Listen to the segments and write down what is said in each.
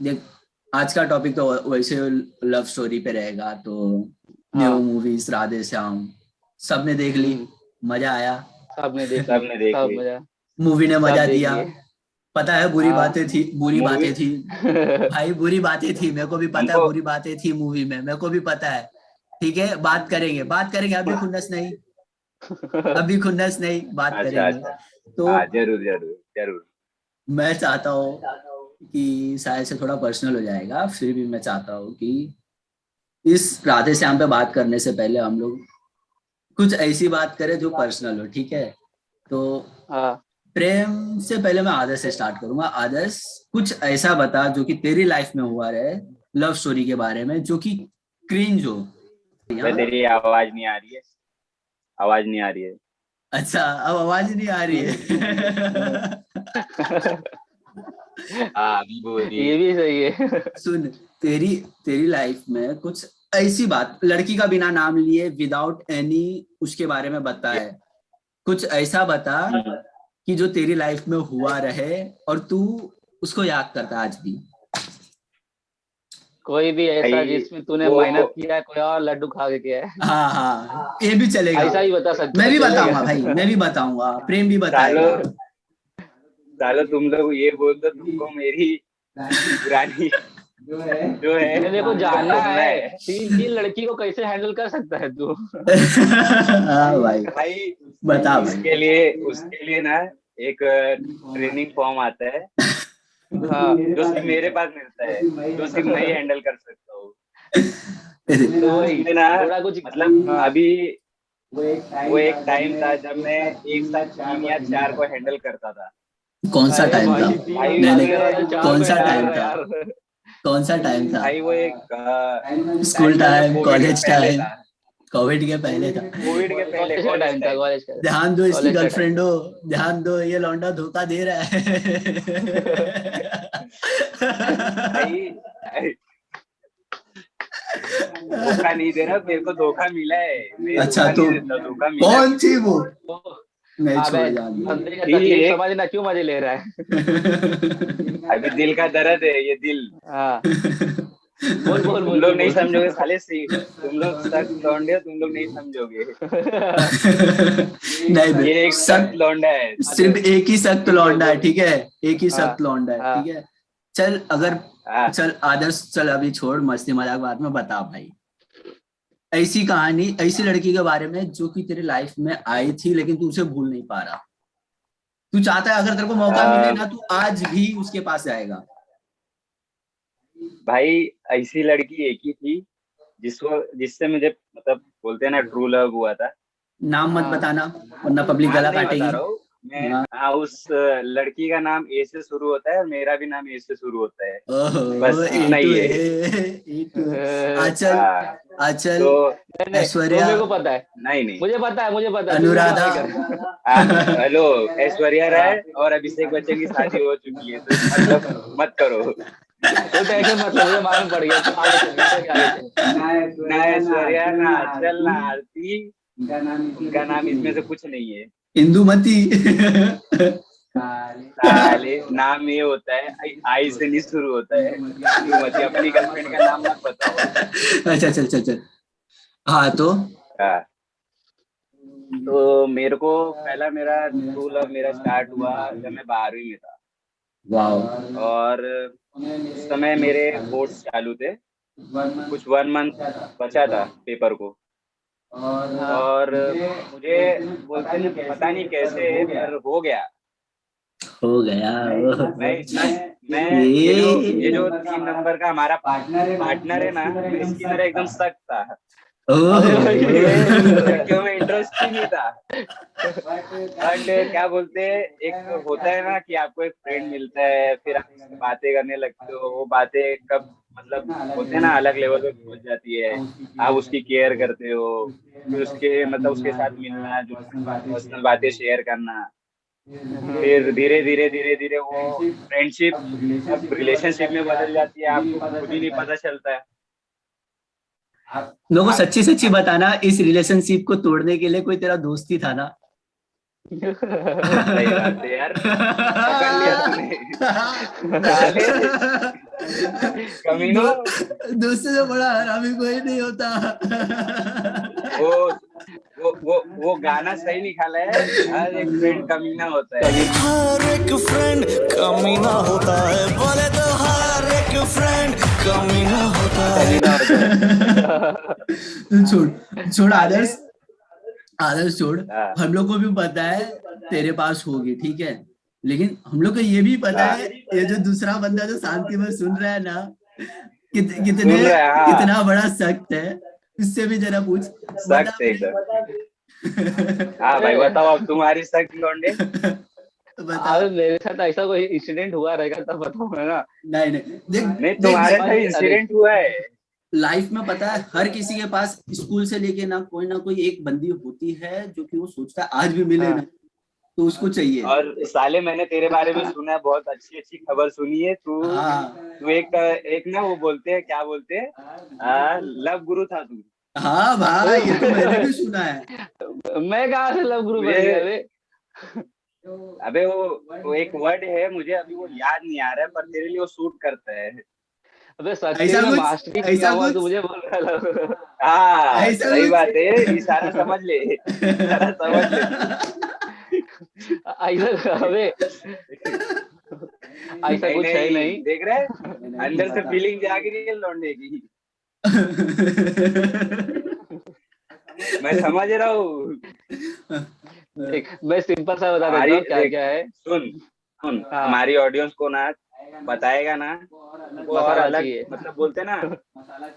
देख, आज का टॉपिक तो वैसे लव स्टोरी पे रहेगा, तो न्यू हाँ। मूवीज राधे श्याम सबने देख ली, हम्म। मजा आया। सबने देख ली। सबने देख सब ली। मजा। मूवी ने सब मजा देख दिया। लिए। पता है बुरी हाँ। बातें थी, बुरी मूवी बातें थी भाई, बुरी बातें थी, मेरे को भी पता है हमको बुरी बातें थी मूवी में, मेरे को भी पता है। ठीक है, बात करेंगे, बात करेंगे, अभी खुन्नस नहीं, अभी खुन्नस नहीं, बात अच्छा करेंगे। अच्छा। तो हाँ, जरूर जरूर जरूर। मैं चाहता हूँ कि शायद से थोड़ा पर्सनल हो जाएगा, फिर भी मैं चाहता हूँ कि इस राधे श्याम पे बात करने से पहले हम लोग कुछ ऐसी बात करें जो पर्सनल हो, ठीक है? तो हाँ। प्रेम से पहले मैं आदर्श से स्टार्ट करूंगा। आदर्श, कुछ ऐसा बता जो कि तेरी लाइफ में हुआ रहे, लव स्टोरी के बारे में, जो कि क्रिंज हो। मैं, हाँ? तेरी आवाज नहीं आ रही है। आवाज नहीं आ रही है। अच्छा, अब आवाज नहीं आ रही है। हाँ, अभी बोली। ये भी सही है। सुन, तेरी तेरी लाइफ में कुछ ऐसी बात, लड़की का बिना नाम लिए, विदाउट एनी उसके बारे में बताए, कुछ ऐसा बता हम्म। कि जो तेरी लाइफ में हुआ रहे और तू उसको याद करता आज भी। कोई भी ऐसा भाई जिसमें तूने वो मेहनत किया है, कोई और लड्डू खा के किया है। हाँ हाँ, ये भी चलेगा। ऐसा ही बता सकता मैं है, भी बताऊंगा भाई, चलेगा। मैं भी बताऊंगा, प्रेम भी सालो बताएगा। सालो, तुम लोग ये बोल दो, तुमको मेरी पुरानी जो है नहीं, मेरे को वो जानना सुनना है, है। तीन लड़की को कैसे हैंडल कर सकता है तू। हाँ भाई, भाई, बता भाई। उसके लिए ना एक ट्रेनिंग फॉर्म आता है, हाँ। जो सिर्फ मेरे पास मिलता है, जो सिर्फ मैं ही हैंडल कर सकता हूँ। तो वही उसमें ना, थोड़ा कुछ। मतलब हाँ। अभी वो एक टाइम था जब मैं एक साथ 3 या 4 को हैंडल करता था। कौन सा अरे टाइम था? भाई, तीन भाई मैंने, साल उसमें में चार कौन को सा हैंडल कर टाइम रहा है था? यार। कौन सा टाइम था? भाई वो एक स्कूल टाइम था जो टाइम, कोविड के कॉलेज पहले टाइम? था। कोविड के पहले था। कोविड के पहले, कॉलेज का कॉलेज टाइम था, टाइम। कॉलेज का। ध्यान दो, इसकी कॉलेज का टाइम गर्लफ्रेंड हो, ध्यान दो, ये लौंडा धोखा दे रहा है। भाई, धोखा नहीं दे रहा, मेरे को धोखा मिला है। मैं अच्छा, धोखा नहीं तो देता, धोखा मिला है कौन मेरे थी को। वो? तो। नहीं, अबे, छोड़, जान बंदे का थी तकलीफ एक, समझना, क्यों मजे ले रहा है। अभी दिल का दर्द है ये दिल। हाँ। बोल बोल तुम बोल, लोग तू नहीं बोल। समझोगे साले सी, तुम लोग सख्त लौंडे हो, तुम लोग नहीं समझोगे। नहीं बे, ये एक सख्त सख्त, लौंडा है, सिर्फ एक ही सख्त ठीक है, लौंडा है, बोल। ठीक है? एक ही हाँ। सख्त लौंडा है, हाँ। ठीक है? चल, अगर, हाँ। चल आदर्श, चल अभी छोड़ मस्ती मजाक, बाद में बता भाई। ऐसी कहानी, ऐसी लड़की के बारे में जो कि तेरे लाइफ में आई थी लेकिन तू उसे भूल नहीं पा रहा। तू चाहता है अगर तेरे को मौका मिले अ, ना, तू आज भी उसके पास जाएगा। भाई, ऐसी लड़की एक ही थी जिससे मुझे, मतलब बोलते हैं ना, ट्रू लव हुआ था। नाम मत हाँ। बताना, वरना पब्लिक नाम गला नहीं बता काटेगी। रहा हूँ मैं। हाँ। हाँ, उस लड़की का नाम ए से शुरू होता है और मेरा भी नाम ए से शुरू होता है। ओहो, बस ए इतना टू ही ए, है। ए टू ए। आंचल, हाँ। आंचल, नहीं तो नहीं, वो ऐश्वर्या, मेरे को पता है। नहीं नहीं। मुझे पता है, मुझे पता है, तू तू अनुराधा। आगे कर। हेलो, ऐश्वर्या हाँ। राय और अभिषेक बच्चन की शादी हो चुकी है, तो मतलब मत करो। तू टेंशन मत ले, मुझे मालूम पड़ गया, तू आगे चल, मेरे के आगे चल। ना ऐश्वर्या, ना आंचल, ना आरती। उनका नाम इसमें से कुछ नहीं है। इंदुमती। साले, नाम ये होता है, आई से नहीं शुरू होता है। इंदुमती, अपनी गर्लफ्रेंड का नाम मत बताओ। अच्छा, चल चल चल। हाँ, तो हाँ। तो मेरे को पहला, मेरा ट्रू लव मेरा स्टार्ट हुआ जब मैं 12वीं में था। वाह। और उस समय मेरे बोर्ड्स चालू थे, कुछ 1 मंथ बचा था पेपर को। हाँ। और मुझे, बोलते ना, पता नहीं कैसे पर हो गया। हो गया। मैं इतना, मैं ये जो 3 नंबर का हमारा पार्टनर है ना, मैं इसकी तरह एकदम सख्त था। अरे भाई। मुझे लड़कियों में इंटरेस्ट ही नहीं था। बट क्या बोलते हैं, एक होता है ना कि आपको एक फ्रेंड मिलता है, फिर आप उससे बातें करने लगते हो, वो बातें कब, मतलब बोलते हैं ना, अलग लेवल पे पहुंच जाती है। आप उसकी केयर करते हो, फिर उसके, मतलब उसके साथ मिलना जुलना, पर्सनल बातें शेयर करना, हाँ। फिर धीरे धीरे धीरे धीरे वो फ्रेंडशिप अब रिलेशनशिप में बदल जाती है, आपको खुद ही नहीं पता चलता है। लोगों को आप सच्ची सच्ची बताना, इस रिलेशनशिप को तोड़ने के लिए कोई तेरा दोस्त ही था ना? सही बात है यार, पकड़ लिया तूने। साले, कमीनो। दोस्तों से बड़ा हरामी कोई नहीं होता। वो गाना सही निकाला है, हर एक फ्रेंड कमीना होता है। हर एक फ्रेंड कमीना होता है, बोले तो हर एक फ्रेंड कमीना होता है। कमीना होता है। छोड़ आदर्श, छोड़। हाँ। हम लोग को भी पता है तेरे पास होगी, ठीक है, लेकिन हम लोग को ये भी पता है ये जो दूसरा बंदा जो शांति में सुन रहा है ना, सुन रहा है, हाँ। कितना बड़ा सख्त है, इससे भी जरा पूछ। सख्त एकदम। हाँ भाई बताओ, अब तुम्हारी सख्त लौंडे। अरे मेरे साथ ऐसा कोई इंसिडेंट हुआ रहेगा तब बताऊंगा ना। नहीं देख, नहीं तुम्हारे साथ इंसिडेंट हुआ है लाइफ में। पता है हर किसी के पास स्कूल से लेके ना कोई एक बंदी होती है जो कि वो सोचता है आज भी मिले ना तो उसको चाहिए। और साले मैंने तेरे बारे में सुना है, बहुत अच्छी अच्छी खबर सुनी है तू। तू एक ना वो बोलते हैं, क्या बोलते हैं, लव गुरु था तू। हाँ भाई ये तो मैंने भी सुना है। मैं कहाँ से लव गुरु बन गया बे? अबे वो एक वर्ड है, मुझे अभी वो याद नहीं आ रहा है, पर तेरे लिए वो सूट करता है। अबे सच्ची में मास्टरी किया हुआ तो मुझे बोल रहा है। हाँ सही बात है, इशारा समझ ले, इशारा समझ ले। ऐसा अबे ऐसा कुछ है नहीं, देख रहे अंदर से फीलिंग जाग रही है लौंडे की। मैं समझ रहा हूँ। मैं सिंपल सा बता देता हूँ क्या क्या है। सुन हमारी ऑडियंस को ना बताएगा ना, वो और अलग मतलब बोलते ना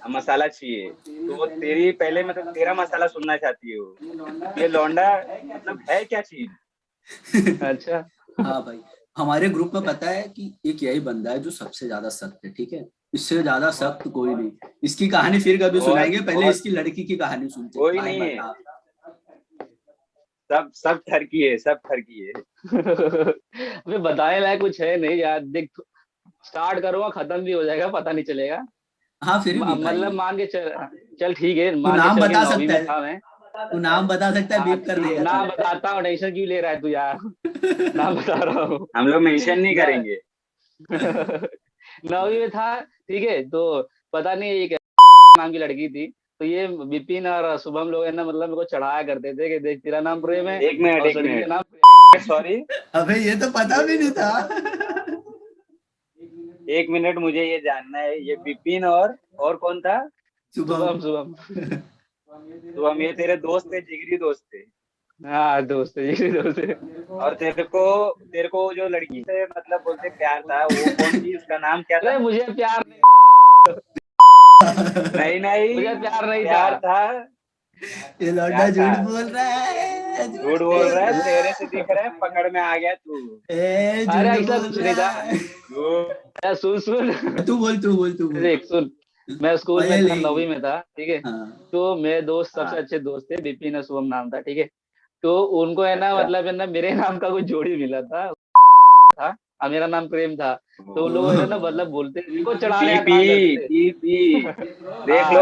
मसाला चाहिए, तो वो तेरी पहले मतलब तेरा मसाला सुनना चाहती है वो। ये लौंडा मतलब है क्या चीज। अच्छा हाँ भाई हमारे ग्रुप में पता है कि एक यही बंदा है जो सबसे ज्यादा सख्त है, ठीक है, इससे ज्यादा सख्त कोई नहीं। इसकी कहानी फिर कभी सुनाएंगे, पहले इसकी लड़की की कहानी सुनते। कोई नहीं है, सब ठरकी है, सब ठरकी है। अबे बताने लायक कुछ है नहीं यार, देख स्टार्ट करूंगा खत्म भी हो जाएगा पता नहीं चलेगा। हाँ फिर भी मतलब मान के चल ठीक है, तू नाम बता सकता है, था मैं, तू नाम बता सकता है, बीप कर देगा। नाम बताता हूँ, टेंशन क्यों ले रहा है तू यार। नाम बता रहा हूँ, हम लोग मेंशन नहीं करेंगे। 9वीं में था, ठीक है, तो पता नहीं एक नाम की लड़की थी, तो ये विपिन और शुभम लोग है ना, मतलब मेरे को चढ़ाया करते थे कि देख तेरा नाम प्रेम है। एक मिनट सॉरी, अबे ये तो पता भी नहीं था। एक मिनट मुझे ये जानना है, ये विपिन और कौन था? शुभम। तो हम ये तेरे दोस्त थे, जिगरी दोस्त थे? हाँ दोस्त है, जिगरी दोस्त है। और तेरे को जो लड़की से मतलब बोलते प्यार था, वो कौन थी, उसका नाम क्या था? मुझे प्यार नहीं मुझे प्यार नहीं था। ये लौंडा झूठ बोल रहा है, तेरे से दिख रहा है, पकड़ में आ गया तू। अरे ऐसा कुछ नहीं था। सुन तू बोल। देख सुन, मैं स्कूल में था, 9वीं में था, ठीक है। हाँ। तो मेरे दोस्त सबसे अच्छे दोस्त थे, विपिन और शुभम नाम था, ठीक है। तो उनको है ना मतलब है ना मेरे नाम का कोई जोड़ी मिला था और मेरा नाम प्रेम था, तो लोग है ना मतलब बोलते इनको चढ़ाने का काम करते थे। देख लो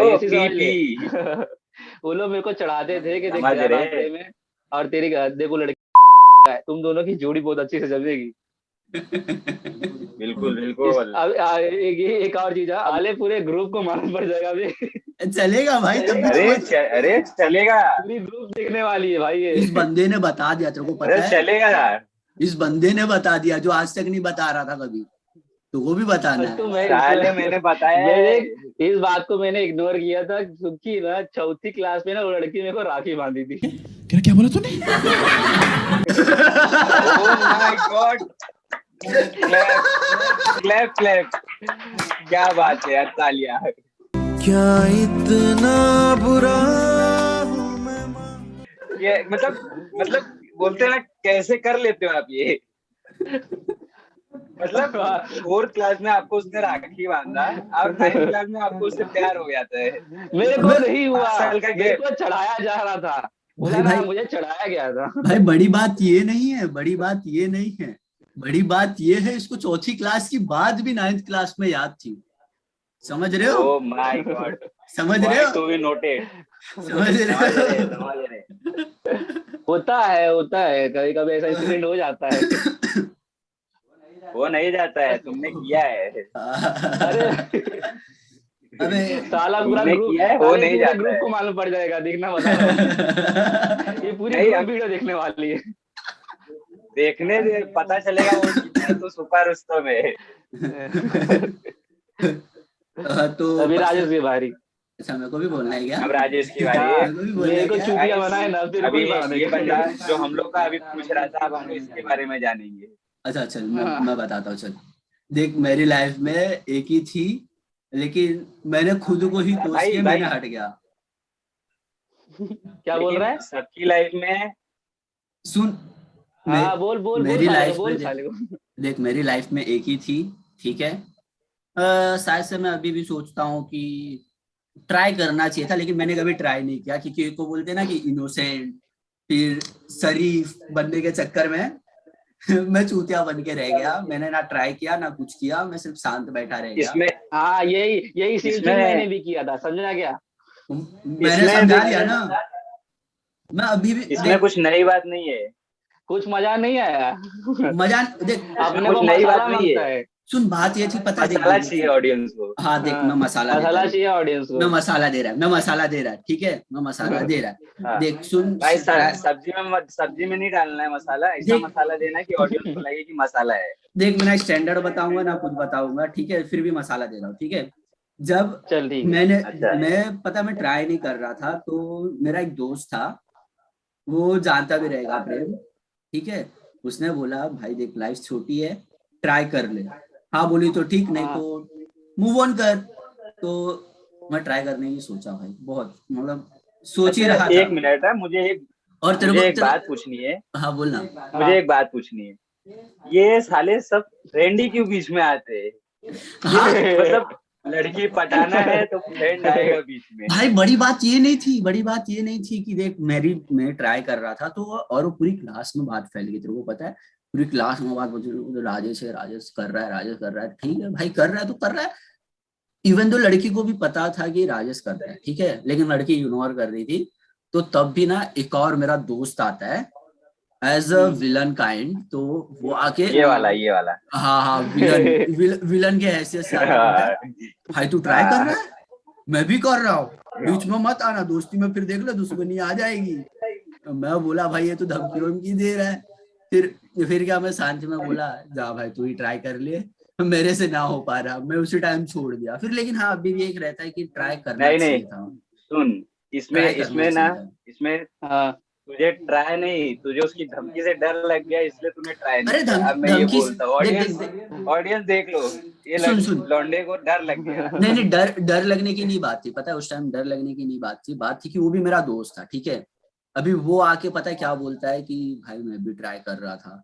वो लोग मेरे को चढ़ाते थे कि देख तेरा नाम प्रेम है और तेरी देखो लड़की है, तुम दोनों की जोड़ी बहुत अच्छी से जमेगी। बिल्कुल। अब एक और चीज है, आले पूरे ग्रुप को मालूम पड़ जाएगा अभी। चलेगा भाई, तब अरे चलेगा, पूरी ग्रुप देखने वाली है भाई ये। इस बंदे ने बता दिया, तेरे को पता है? चलेगा, इस बंदे ने बता दिया जो आज तक नहीं बता रहा था कभी, तो वो भी बताना है। तो मैंने बताया, इस बात को मैंने इग्नोर किया था क्योंकि ना 4th क्लास में ना वो लड़की मेरे को राखी बांधी थी। क्या बोला तूने? ओह माय गॉड, क्लैप, क्या बात है यार, तालियां। क्या इतना बुरा हूं मैं? ये मतलब बोलते हैं ना, कैसे कर लेते हो आप ये? मतलब 4th क्लास में आपको उसने राखी बांधा और 9th क्लास में आपको उससे प्यार हो जाता है। मेरे को नहीं हुआ, मेरे को चढ़ाया जा रहा था, भाई मुझे चढ़ाया गया था। भाई बड़ी बात ये नहीं है, बड़ी बात ये है इसको 4th क्लास की बात भी 9th क्लास में याद थी, समझ रहे हो? ओह माय गॉड, समझ रहे हो? टू बी नोटेड, समझ रहे होता है कभी कभी ऐसा इंसिडेंट हो जाता है। वो नहीं जाता है, तुमने किया है। अरे अबे साला पूरा तुमने ग्रुप, किया है, वो साले नहीं पूरे जाता ग्रुप है। को मालूम पड़ जाएगा, देखना बता रहा हूँ। ये पूरी नहीं, ग्रुप अब वीडियो देखने वाली है। देखने दे, पता चलेगा वो कितना तो सुपर रुस्तम है। तो अभी बस। राजेश की बारी। अच्छा, मेरे को भी बोलना है क्या? अब राजेश की बारी है। हाँ, मेरे को भी बोलना मेरे है को क्या? चूतिया गाइस, बनाए ना, तेरे को अभी ही बनाने ये का बंदा है। जो हम लोग का अभी पूछ रहा था, अब हम इसके बारे में जानेंगे। अच्छा चल, हाँ, मैं बताता हूँ। चल देख, मेरी लाइफ में एक ही थी, लेकिन मैंने खुद को ही कोस भाई के मैंने भाई, हट गया। क्या बोल लेकिन रहा है? सबकी लाइफ में सुन, मे, हाँ बोल बोल बोल मेरी साले को, लाइफ में बोल देख, साले को। देख मेरी लाइफ में एक ही थी, ठीक है। शायद से मैं अभी भी सोचता हूँ कि ट्राई करना चाहिए था, लेकिन मैंने कभी ट्राई नहीं किया, क्योंकि एक को बोलते हैं ना कि इनोसेंट, फिर शरीफ बनने के चक्कर में मैं चूतिया बन के रह गया। मैंने ना ट्राई किया ना कुछ किया, मैं सिर्फ शांत बैठा रह गया। इसमें हाँ, यही यही सेम चीज मैंने इसमें भी किया था, समझा क्या? मैंने इसमें समझा देख, लिया ना। मैं अभी भी इसमें देख, कुछ नई बात नहीं है। कुछ मजा नहीं आया। मजा देख, इसमें अपने कुछ को नई बात मसाला नहीं है। मांगता है। सुन बात ये थी, पता है, देख मसाला देख चाहिए देख, ऑडियंस को। हाँ देख, मैं हाँ, मसाला देता, मसाला देख चाहिए ऑडियंस मैं को। मसाला दे रहा है, मैं मसाला दे रहा है, ठीक है, मैं मसाला दे रहा है। हाँ देख सुन, भाई, ट्राई, सब्जी में नहीं डालना है मसाला, ऐसा देख मसाला देना कि ऑडियंस को लगे कि मसाला है। देख मैं ना स्टैंडर्ड बताऊंगा ना कुछ बताऊंगा, ठीक है, फिर भी मसाला दे रहा हूँ, ठीक है। जब चल ठीक है। मैंने अच्छा, मैं ट्राई नहीं कर रहा था, तो मेरा एक दोस्त था, वो जानता भी रहेगा, प्रेम, ठीक है। उसने बोला भाई देख, लाइफ छोटी है, ट्राई कर ले। हाँ बोली तो ठीक, नहीं हाँ, तो मूव ऑन कर। तो मैं ट्राई करने की सोचा भाई, बहुत मतलब सोच ही अच्छा, रहा था। एक मिनट है, और तेरे को मुझे एक तेरे, बात पूछनी है। हाँ बोलना। मुझे हाँ। एक बात पूछनी है, ये साले सब फ्रेंड ही क्यों बीच में आते हैं? हाँ मतलब लड़की पटाना है तो फ्रेंड आएगा बीच में। भाई, बड़ी बात ये नहीं थी, बड़ी बात ये नहीं थी कि देख, मैं ट्राई कर रहा था तो, और वो पूरी क्लास में बात फैल गई, तेरे को पता है, पूरी क्लास में बात बोल रही, राजेश है, राजेश कर रहा है, राजेश कर रहा है, ठीक है भाई, कर रहा है तो कर रहा है। इवन तो लड़की को भी पता था कि राजेश कर रहा है, ठीक है, लेकिन लड़की इग्नोर कर रही थी। तो तब भी ना एक और मेरा दोस्त आता है एज अ विलन काइंड, तो वो आके, ये वाला। हाँ हाँ, विलन के हैसियत से आके बोलता है भाई तू ट्राई कर रहा हाँ, है, मैं भी कर रहा हूँ, बीच में मत आना, दोस्ती में फिर देख लो दुश्मनी आ जाएगी। तो मैं बोला भाई ये तो धमकी वमकी दे रहा है। फिर क्या, मैं शांति में बोला जा भाई तू ही ट्राई कर ले, मेरे से ना हो पा रहा, मैं उसी टाइम छोड़ दिया फिर। लेकिन हाँ, अभी भी एक रहता है कि ट्राई करना नहीं नहीं, चाहिए था, सुन, इसमें ट्राई करना इसमें ना, चाहिए था। इसमें हाँ, तुझे ट्राई नहीं, तुझे उसकी धमकी से डर लग गया, इसलिए तूने ट्राई नहीं अरे किया। अब मैं ये धमकी बोलता हूँ, देख देख ऑडियंस, देख, ऑडियंस देख लो, ये सुन सुन, लौंडे को डर लग गया। नहीं नहीं, डर डर लगने की नहीं बात थी, पता है, उस टाइम डर लगने की नहीं बात थी, बात थी कि वो भी मेरा दोस्त था, ठीक है। अभी वो आके पता है क्या बोलता है कि भाई मैं भी ट्राई कर रहा था।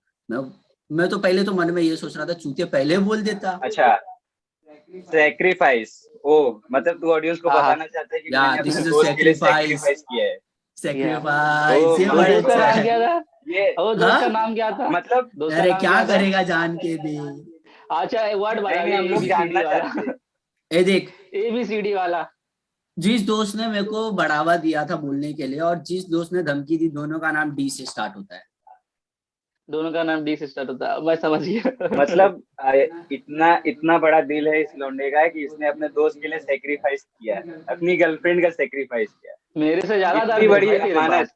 मैं तो पहले तो मन में ये सोच रहा था चूतिया पहले बोल देता। अच्छा, सेक्रीफाइस, ओ मतलब तू ऑडियंस को हाँ, हाँ, बताना चाहता है कि या मैंने दिस अपने इज अ दोस्त के लिए सेक्रीफाइस, सेक्रीफाइस किया है। या सेक्रीफाइस, ये ओ वो बड़ा दोस्त का अच्छा नाम है। क्या था? ये वो दोस्त का हाँ, नाम क्या था? मतलब, दोस्त का अरे नाम क्या क्या था? करेगा जान के भी। अच्छा, एक वर्ड नहीं बता नहीं, दे, हम लोग ABCD जानना वाला। चाहते हैं। ए देख, ABCD वाला। जिस दोस्त ने मेरे को बढ़ावा दिया था बोलने के लिए और जिस दोस्त ने धमकी दी, दोनों का नाम डी से स्टार्ट होता है। दोनों का नाम D से स्टार्ट होता है, मैं समझ गया। मतलब इतना इतना बड़ा दिल है इस लौंडे का कि इसने अपने दोस्त के लिए सेक्रीफाइस किया, अपनी गर्लफ्रेंड का सेक्रीफाइस किया। मेरे से ज्यादा इतनी दर्द है बड़ी भाई तेरे अमानत। पास।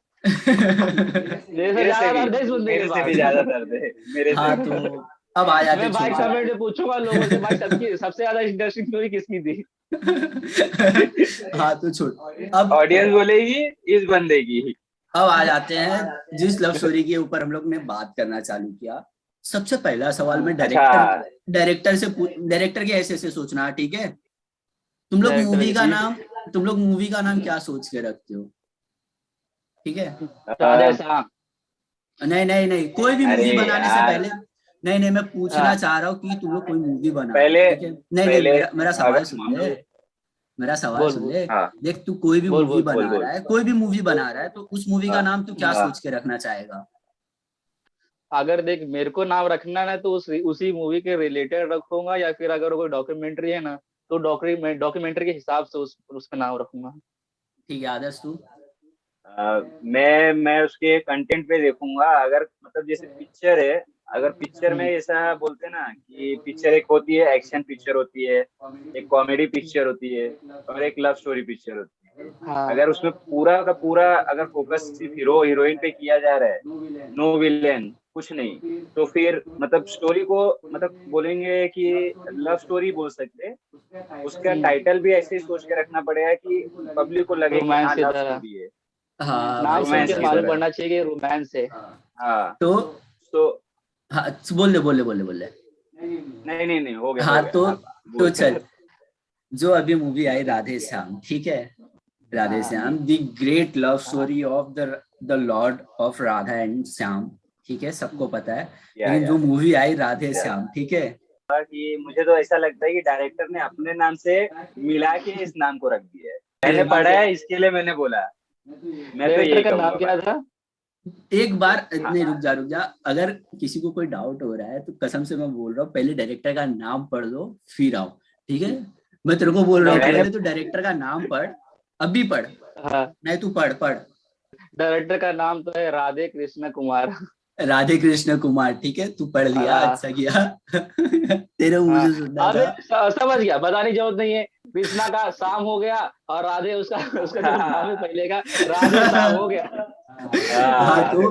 मेरे से ज्यादा दर्द है इस बंदे के मेरे से पास। भी ज्यादा दर्द है, मेरे से हाँ भी। तो अब आ जाते मैं भाई छोटे। कमेंट में पूछूंगा लोगों से, भाई सबकी सबसे ज्यादा इंटरेस्टिंग स्टोरी किसकी थी? हाँ तो छोड़, अब ऑडियंस बोलेगी इस बंदे की। अब आ जाते हैं जिस लव स्टोरी के ऊपर हम लोग ने बात करना चालू किया। सबसे पहला सवाल में अच्छा, डायरेक्टर के ऐसे ऐसे सोचना, ठीक है। तुम लोग डायरेक्टर मूवी की का थी। नाम तुम लोग मूवी का नाम क्या सोच के रखते हो, ठीक है। राधे श्याम। नहीं नहीं नहीं, कोई भी अरे मूवी बनाने से यार, पहले, नहीं नहीं, मैं पूछना हाँ, चाह रहा हूँ कि तुम लोग कोई मूवी बना रहे हो, पहले ठीक है। नहीं नहीं, पहले मेरा सवाल अगर सुन हम ले, लोग, मेरा सवाल बोल सुन बोल ले। हाँ, देख तू कोई भी बोल मूवी बोल। बोल बना बोल, रहा है, कोई भी मूवी बना रहा है, तो उस मूवी का हाँ नाम तू क्या हाँ, सोच के रखना चाहेगा। अगर देख मेरे को नाम रखना है तो उसी मूवी के रिलेटेड रखूंगा, या फिर अगर कोई डॉक्यूमेंट्री है ना तो डॉक्यूमेंट्री के हिसाब से उसका नाम रखूंगा। ठीक है, आदर्श तू। मैं उसके कंटेंट पे देखूंगा, अगर मतलब जैसे पिक्चर है, अगर पिक्चर में ऐसा बोलते हैं ना कि पिक्चर एक होती है, एक्शन पिक्चर होती है, एक कॉमेडी पिक्चर होती है और एक लव स्टोरी पिक्चर होती है। हाँ अगर उसमें पूरा का पूरा अगर फोकस सिर्फ हीरो हीरोइन पे किया जा रहा है, नो विलेन कुछ नहीं, तो फिर मतलब स्टोरी को मतलब बोलेंगे कि लव स्टोरी बोल सकते हैं। उसका टाइटल भी ऐसे ही सोच के रखना पड़ेगा कि पब्लिक को लगे कि रोमांस हाँ की लव तरह, स्टोरी है, हाँ नाम भाई सुन समझ रोमांस के की गया। मालूम तरह। पड़ना चाहिए कि रोमांस है। हाँ तो तो हाँ बोल बोले बोले। नहीं नहीं नहीं, हो हाँ गया तो आप तो बोल। चल, जो अभी मूवी आई राधे श्याम, ठीक है, राधे हाँ Shyam the great love story of the Lord of Radha and Shyam, ठीक है, सबको पता है। लेकिन या जो मूवी आई राधे श्याम, ठीक है, कि मुझे तो ऐसा लगता है कि डायरेक्टर ने अपने नाम से मिला के इस नाम को रख दिया है। मैंने पढ़ा है इसके लिए मैंने बोला, मैं तो डायरेक्टर यही का नाम कहूंगा क्या भाई। था? एक बार हाँ नहीं, रुक जा, अगर किसी को कोई डाउट हो रहा है तो कसम से मैं बोल रहा हूँ, पहले डायरेक्टर का नाम पढ़ लो फिर आओ, ठीक है। मैं तेरे को बोल रहा हूँ, मैंने पहले तो डायरेक्टर का नाम पढ़, अभी पढ़, हाँ, नहीं तू पढ़ पढ़। डायरेक्टर का नाम तो है राधे कृष्ण कुमार। राधे कृष्ण कुमार, ठीक है, तू पढ़ लिया, हाँ अच्छा किया। तेरे मुंह हाँ, से सुनना अबे था। समझ गया, बताने की जरूरत नहीं है। कृष्णा का शाम हो गया और राधे उसका उसका जो नाम है पहले का, राधे शाम हो गया। हाँ हाँ तो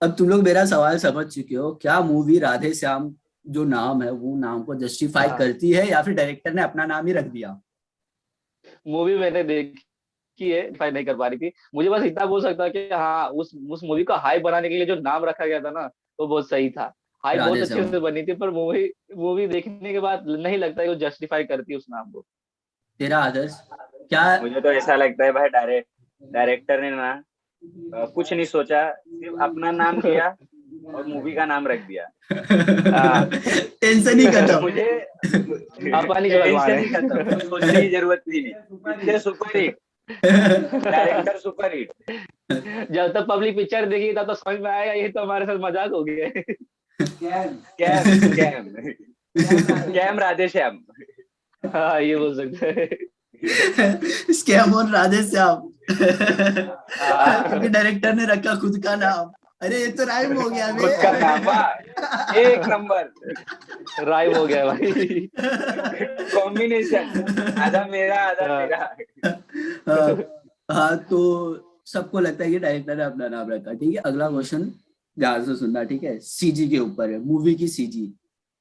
अब तुम लोग मेरा सवाल समझ चुके हो, क्या मूवी राधे श्याम जो नाम है वो नाम को जस्टिफाई हाँ, करती है या फिर डायरेक्टर ने अपना नाम ही रख दिया? मूवी मैंने देखी है, फाइल नहीं कर पा रही थी। मुझे बस इतना बोल सकता है कि हाँ, उस मूवी का हाइप बनाने के लिए जो नाम रखा गया था ना, वो बहुत सही था। हाइप बहुत राधे अच्छे श्याम। से बनी थी, पर मूवी मूवी देखने के बाद नहीं लगता है कि वो जस्टिफाई करती है उस नाम को। तेरा आदर्श क्या? मुझे तो ऐसा लगता है भाई डायरेक्टर ने ना कुछ नहीं सोचा, सिर्फ अपना नाम लिया और मूवी का नाम रख दिया। हाँ, टेंशन ही खत्म। मुझे अपानी के भगवान टेंशन ही खत्म, है। कुछ सोचने की जरूरत ही नहीं। Picture super hit, director super hit. जब तक पब्लिक पिक्चर देगी तब तो समझ में आएगा ये तो हमारे साथ मजाक हो गया है। Scam scam scam Radheshyam. हाँ, ये बोल सकते हैं। स्कैम और राधे श्याम। हाँ, क्योंकि डायरेक्टर ने रखा खुद का नाम। अरे ये तो राइम हो गया खुद का नाम, वाह एक नंबर राइम हो गया भाई। कॉम्बिनेशन, आधा मेरा आधा हाँ, तेरा। हाँ, हाँ तो सबको लगता है कि डायरेक्टर ने अपना नाम रखा, ठीक है। अगला क्वेश्चन ध्यान से सुनना, ठीक है, सीजी के ऊपर है, मूवी की सीजी,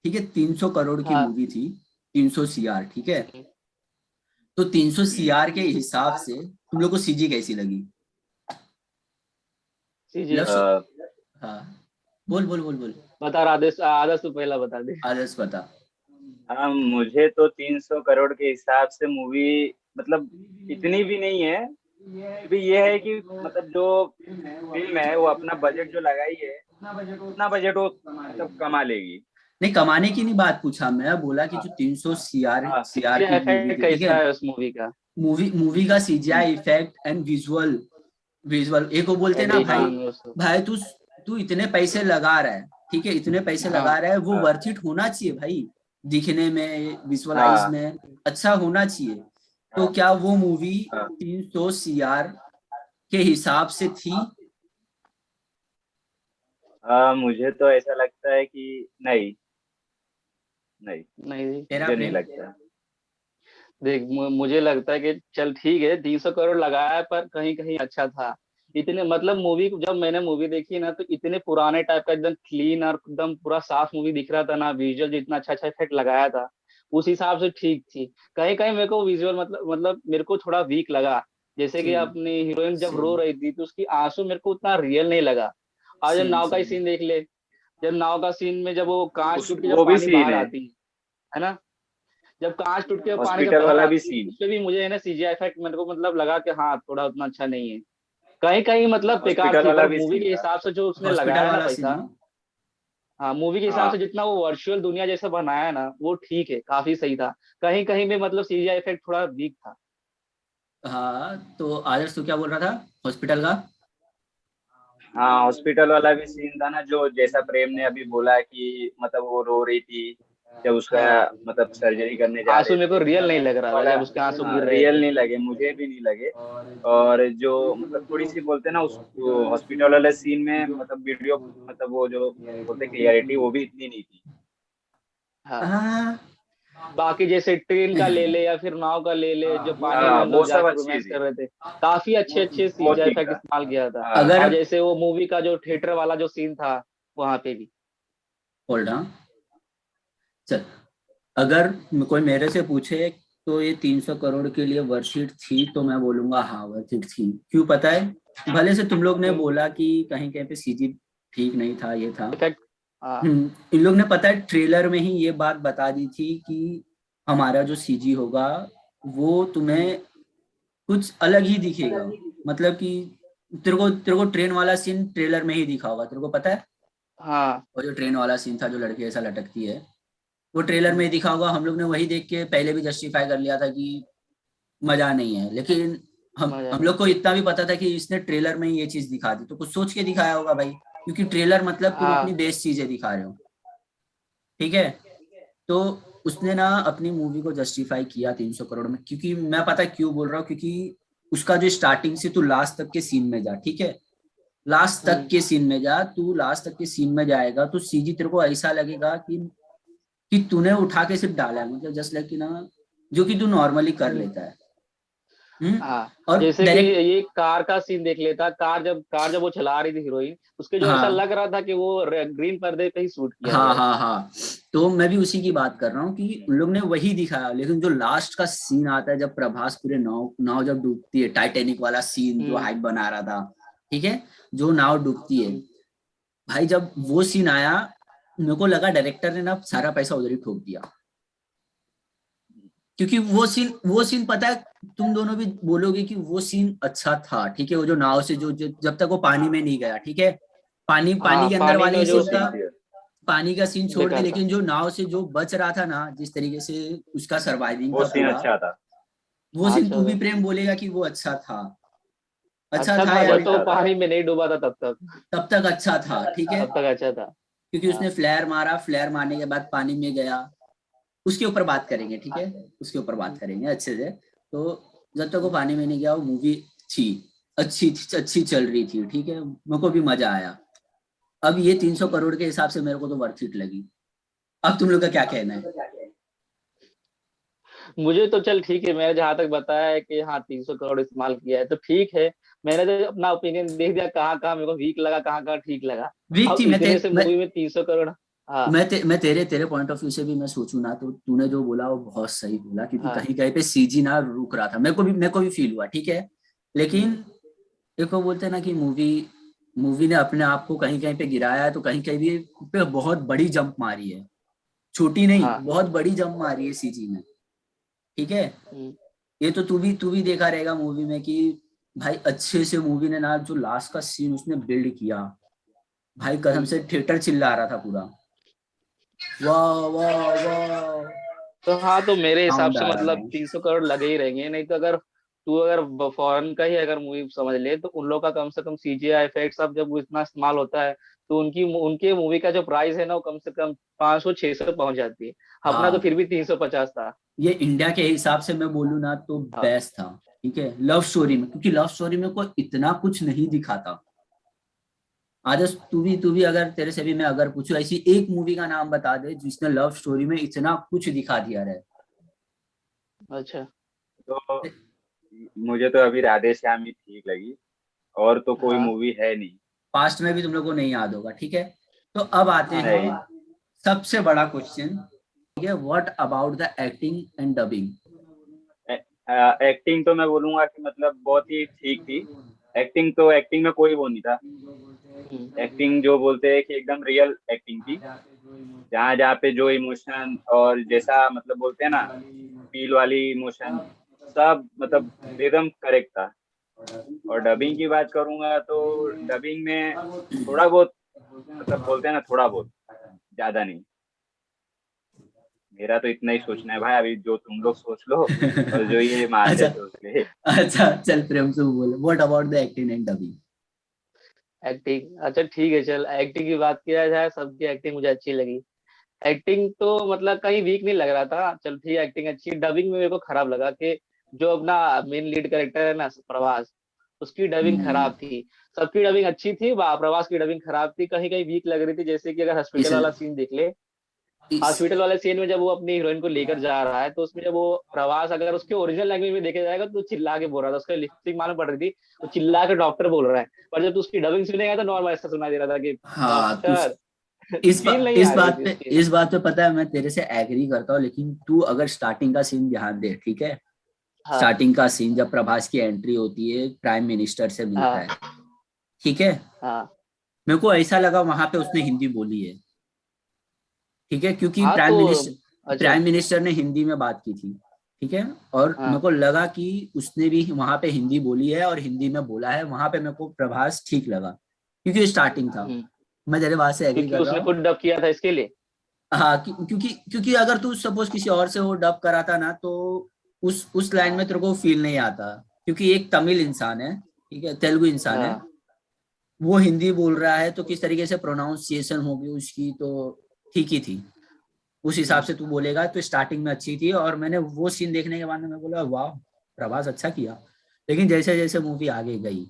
ठीक है। 300 करोड़ की हाँ, मूवी थी, 300 सीआर, ठीक है। तो 300 सीआर के हिसाब से तुम लोग को सीजी कैसी लगी? जी मतलब हाँ, बोल बोल बोल बोल। बता, राधेश आदर्श तो पहला बता दे। आदर्श बता। हाँ, मुझे तो 300 करोड़ के हिसाब से मूवी मतलब इतनी भी नहीं है। अभी ये है कि मतलब जो फिल्म है वो अपना बजट जो लगाई है, उतना बजट वो मतलब कमा लेगी। नहीं, कमाने की नहीं बात पूछा, मैं बोला कि हाँ जो 300 सीआर हाँ सीआर की मूवी इफेक्ट थी, ठीक कैसा है। है उस मूवी का? मूवी का सीजीआई इफेक्ट एंड विजुअल एक को बोलते हैं ना भाई। एडिटिंग उसको। भाई तू इतने पैसे लगा रहा है, ठीक है, इतने पैसे हाँ लगा रहा है, वो हाँ वर्थ इट होना चाहिए भाई, दिखने में, विजुअलाइज हाँ में अच्छा होना चाहिए। तो हाँ क्या वो मूवी हाँ। 300 सीआर के हिसाब से थी? मुझे तो ऐसा लगता है कि नहीं, नहीं, नहीं, तेरा मुझे नहीं प्रेम? लगता। देख मुझे लगता है कि चल ठीक है, 300 करोड़ लगाया पर कहीं कहीं अच्छा था। इतने मतलब मूवी, जब मैंने मूवी देखी ना तो इतने पुराने टाइप का एकदम क्लीन और एकदम पूरा साफ मूवी दिख रहा था ना, विजुअल जितना अच्छा अच्छा इफेक्ट लगाया था उस हिसाब से ठीक थी। कहीं कहीं मेरे को विजुअल मतलब मेरे को थोड़ा वीक लगा। जैसे कि सेम अपनी हीरोइन जब रो सेम रही थी तो उसकी आंसू मेरे को उतना रियल नहीं लगा। और जब सेम नाव का ही सेम सीन देख ले, जब नाव का सीन में जब वो कांच उस टूट के जब वो भी पानी सीन बाहर है, आती है ना, जब कांच टूट के पानी जब हॉस्पिटल बाहर वाला भी आती है सीन, उसपे भी मुझे है ना सीजीआई इफेक्ट मेरे को मतलब लगा कि हाँ थोड़ा उतना अच्छा नहीं है। कहीं कहीं मतलब बेकार हॉस्पिटल थी, वाला पर भी मूवी सीन के था। हिसाब से जो उसने हॉस्पिटल लगाया ना वाला सीन पैसा, ना। हाँ मूवी के हिसाब से हाँ जितना वो वर्चुअल दुनिया जैसा बनाया ना वो ठीक है, काफी सही था। कहीं कहीं में मतलब सीजीआई इफेक्ट थोड़ा वीक था। हाँ तो आदर्श तू क्या बोल रहा था हॉस्पिटल का? हाँ, हॉस्पिटल वाला भी सीन था ना, जो जैसा प्रेम ने अभी बोला कि मतलब वो रो रही थी, जब उसका हाँ, मतलब सर्जरी करने जा आंसू रहे मेरे को थे रियल नहीं लग रहा था वाला। जब उसके आंसू हाँ, गिर रहे रियल थे। नहीं लगे, मुझे भी नहीं लगे। और जो मतलब थोड़ी सी बोलते हैं ना उस हॉस्पिटल वाले सीन में, मतलब वीडियो, मतलब वो जो बोलते क्लियरिटी वो भी इतनी नहीं थी। हाँ, हाँ बाकी जैसे ट्रेन का ले ले या फिर नाव का ले ले, जो पानी में हाँ, उन वो लोग सब जाके अच्छी रोमांस थी, कर रहे थे, काफी अच्छे अच्छे वो सीजीआई ठीक इफेक्ट था। इस्तेमाल किया था। हाँ अगर और जैसे वो मूवी का जो थिएटर वाला जो सीन था वहां पे भी। होल्ड हाँ, चल, अगर कोई मेरे से पूछे तो ये 300 करोड़ के लिए वर्कशीट थी, तो मैं बोलूंगा हाँ वर्कशीट थी। क्यों पता है? भले से तुम लोग ने क्यों? बोला कि कहीं कहीं पे सीजी ठीक नहीं था, ये था। इफेक्ट। हाँ। इन लोग ने पता है ट्रेलर में ही ये बात बता दी थी कि हमारा जो सीजी होगा वो तुम्हें कुछ अलग ही दिखेगा। मतलब कि तेरे को ट्रेन वाला सीन ट्रेलर में ही दिखा होगा, तेरे को पता है? हाँ। वो जो ट्रेन वाला सीन था, जो लड़की ऐसा लटकती है, वो ट्रेलर में ही दिखा होगा। हम लोग ने वही देख के पहले भी जस्टिफाई कर लिया था कि मजा नहीं है। लेकिन हम मजा हम नहीं। लोग को इतना भी पता था कि इसने ट्रेलर में ही ये चीज दिखा दी, तो कुछ सोच के दिखाया होगा भाई, क्योंकि ट्रेलर मतलब तुम अपनी हाँ। बेस्ट चीजें दिखा रहे हो। ठीक है, तो उसने ना अपनी मूवी को जस्टिफाई किया 300 करोड़ में। क्योंकि मैं पता है क्यों बोल रहा हूँ, क्योंकि उसका जो स्टार्टिंग से तू लास्ट तक के सीन में जा, ठीक है, लास्ट तक हम्म। के सीन में जा, तू लास्ट तक के सीन में जाएगा तो सीजी तेरे को ऐसा लगेगा कि तूने उठा के सिर्फ डाला है, मतलब जस्ट लाइक कि ना, जो कि तू नॉर्मली कर हम्म। लेता है। हाँ, और जैसे कि डायरेक्ट, ये कार का सीन देख लेता, कार जब वो चला रही थी हीरोइन, उसके जो ऐसा हाँ लग रहा था कि वो ग्रीन पर्दे पे ही शूट किया हाँ गया है। हाँ हाँ, तो मैं भी उसी की बात कर रहा हूँ कि उन लोग ने वही दिखाया। लेकिन जो लास्ट का सीन आता है, जब प्रभास पूरे नाव नाव जब डूबती है, टाइटैनिक वाला सीन जो हम्म। हाइप बना रहा था, ठीक है, जो नाव डूबती है, हम्म। भाई जब वो सीन आया, मेरे को लगा डायरेक्टर ने ना सारा पैसा उधर ही ठोक दिया। क्योंकि वो सीन पता है, तुम दोनों भी बोलोगे कि वो सीन अच्छा था, ठीक है, वो जो नाव से जो जब तक वो पानी में नहीं गया, ठीक है, पानी पानी हाँ, के अंदर पानी वाली में वो जो सीन सीन का, थी। पानी का सीन छोड़ दे, बेकार था। लेकिन जो नाव से जो बच रहा था ना, जिस तरीके से उसका सर्वाइविंग वो था सीन पूरा, अच्छा था। वो हाँ, सीन अच्छा तू भी था। प्रेम बोलेगा कि वो अच्छा था। अच्छा अच्छा था था या जब नहीं? तो अच्छा था। पानी में नहीं डूबा था तब तक। तब तक अच्छा था, ठीक है, तब तक अच्छा था। क्योंकि हाँ। उसने फ्लेयर मारा, फ्लेयर मारने के बाद पानी में गया। उसके ऊपर बात करेंगे, ठीक है, उसके ऊपर बात करेंगे अच्छे से। तो जब तक वो पानी में नहीं गया, वो मूवी थी, अच्छी चल रही थी, ठीक है, मेरे को भी मजा आया। अब ये 300 करोड़ के हिसाब से मेरे को तो वर्थ इट लगी। अब तुम लोग का क्या कहना है? मुझे तो चल ठीक है, मैंने जहां तक बताया है कि हाँ 300 करोड़ इस्तेमाल किया है तो ठीक है। मैंने तो अपना ओपिनियन दे दिया, कहाँ कहाँ मेरे को वीक लगा, कहाँ कहाँ ठीक लगा। वीक अब थी। इतने से मूवी में 300 करोड़। हाँ। मैं तेरे तेरे पॉइंट ऑफ व्यू से भी मैं सोचूं ना, तो तूने जो बोला वो बहुत सही बोला, क्योंकि हाँ। कहीं कहीं पे सीजी ना रुक रहा था, मेरे को भी फील हुआ, ठीक है। लेकिन देखो, बोलते हैं ना कि मूवी मूवी ने अपने आप को कहीं कहीं पे गिराया है, तो कहीं कहीं भी पे बहुत बड़ी जंप मारी है, छोटी नहीं, हाँ। बहुत बड़ी जंप मारी है सीजी में, ठीक है। हम्म। ये तो तू भी देखा रहेगा मूवी में कि भाई अच्छे से मूवी ने ना, जो लास्ट का सीन उसने बिल्ड किया, भाई कसम हम्म। से थिएटर चिल्ला रहा था पूरा, वाह वाह वाह, तो हाँ, तो मेरे हिसाब साउंड से आ रहा मतलब था। 300 करोड़ लगे ही रहेंगे, नहीं तो अगर फॉरेन का ही अगर मूवी समझ ले तो उन लोग का कम से कम सीजीआई इफेक्ट सब जब वो इतना इस्तेमाल होता है, तो उनके मूवी का जो प्राइस है ना वो कम से कम 500-600 पहुंच जाती है। अपना तो हाँ, फिर भी 350 था। ये इंडिया के हिसाब से मैं बोलूँ ना तो हाँ। बेस्ट था, ठीक है, लव स्टोरी में, क्योंकि लव स्टोरी में कोई इतना कुछ नहीं दिखाता। आज तू भी अगर तेरे से भी मैं अगर पूछूं ऐसी एक मूवी का नाम बता दे जिसने लव स्टोरी में इतना कुछ दिखा दिया रहे। अच्छा। तो मुझे तो अभी राधे श्याम ही ठीक लगी, और तो कोई हाँ। मूवी है नहीं। पास्ट में भी तुम लोग को नहीं याद होगा, ठीक है। तो अब आते हाँ। हैं नहीं, सबसे बड़ा क्वेश्चन, ठीक है, what about the acting and dubbing? Acting तो मैं बोलूंगा कि मतलब बहुत ही ठीक थी। एक्टिंग में कोई वो नहीं था। हम्म। एक्टिंग जो बोलते हैं कि एकदम रियल एक्टिंग थी। जहाँ जहाँ पे जो इमोशन और जैसा मतलब बोलते हैं ना, फील वाली इमोशन, सब मतलब एकदम करेक्ट था। और डबिंग की बात करूंगा तो डबिंग में थोड़ा बहुत, मतलब बोलते हैं ना, थोड़ा बहुत, ज्यादा नहीं। मेरा तो इतना ही सोचना है भाई, अभी जो तुम लोग सोच लो और जो ये अच्छा, मारते सोच ले। अच्छा चल प्रेम से बोल, what about the acting and dubbing? Acting अच्छा ठीक है, चल एक्टिंग की बात किया जाए, सबकी एक्टिंग मुझे अच्छी लगी। एक्टिंग तो मतलब कहीं वीक नहीं लग रहा था, चल ठीक एक्टिंग अच्छी। डबिंग में मेरे को खराब लगा कि जो अपना मेन लीड कैरेक्टर है ना प्रभास, उसकी डबिंग हम्म, खराब थी। सबकी डबिंग अच्छी थी, प्रभास की डबिंग खराब थी, कहीं कहीं वीक लग रही थी। जैसे कि अगर इस हॉस्पिटल वाला सीन देख ले, इस हॉस्पिटल वाले सीन में जब वो अपनी हीरोइन को लेकर जा रहा है, तो उसमें जब वो प्रवास अगर उसके ओरिजिनल लैंग्वेज में देखा जाएगा तो चिल्ला के बोल रहा था, उसका लिपसिंग मालूम पड़ रही थी, वो चिल्ला के डॉक्टर बोल रहा है। पर जब तू उसकी डबिंग सुनेगा तो नॉर्मल ऐसा सुना दे रहा था कि हाँ तू डॉक्टर। फील नहीं आ रही थी उसकी। इस बात पे पता है मैं तेरे से एग्री करता हूँ, लेकिन तू अगर स्टार्टिंग का सीन ध्यान दे, ठीक है, हाँ स्टार्टिंग का सीन जब प्रभास की एंट्री होती है, प्राइम मिनिस्टर से मिलता है, हाँ ठीक है, हाँ मेरे को ऐसा लगा वहां पे उसने हिंदी बोली है, ठीक है, क्योंकि हाँ तो अच्छा। प्राइम मिनिस्टर ने हिंदी में बात की थी, ठीक है, और मेरे हाँ को लगा कि उसने भी वहां पे हिंदी बोली है और हिंदी में बोला है, वहां पे मेरे को प्रभास ठीक लगा, क्योंकि स्टार्टिंग था। हम्म, मैं तेरे बात से एग्री क्योंकि कर रहा उसने हूँ। खुद डब किया था इसके लिए। हाँ क्योंकि क्योंकि अगर तू सपोज किसी और से वो डब कराता ना, तो उस लाइन में तेरे को फील नहीं आता, क्योंकि एक तमिल इंसान है, ठीक है, तेलुगु इंसान है, हाँ वो हिंदी बोल रहा है, तो किस तरीके से प्रोनाउंसिएशन होगी उसकी, तो ठीक ही थी, उस हिसाब हम्म, से तू बोलेगा तो स्टार्टिंग में अच्छी थी, और मैंने वो सीन देखने के बाद में मैं बोला वाह, प्रभास अच्छा किया। लेकिन जैसे जैसे मूवी आगे गई,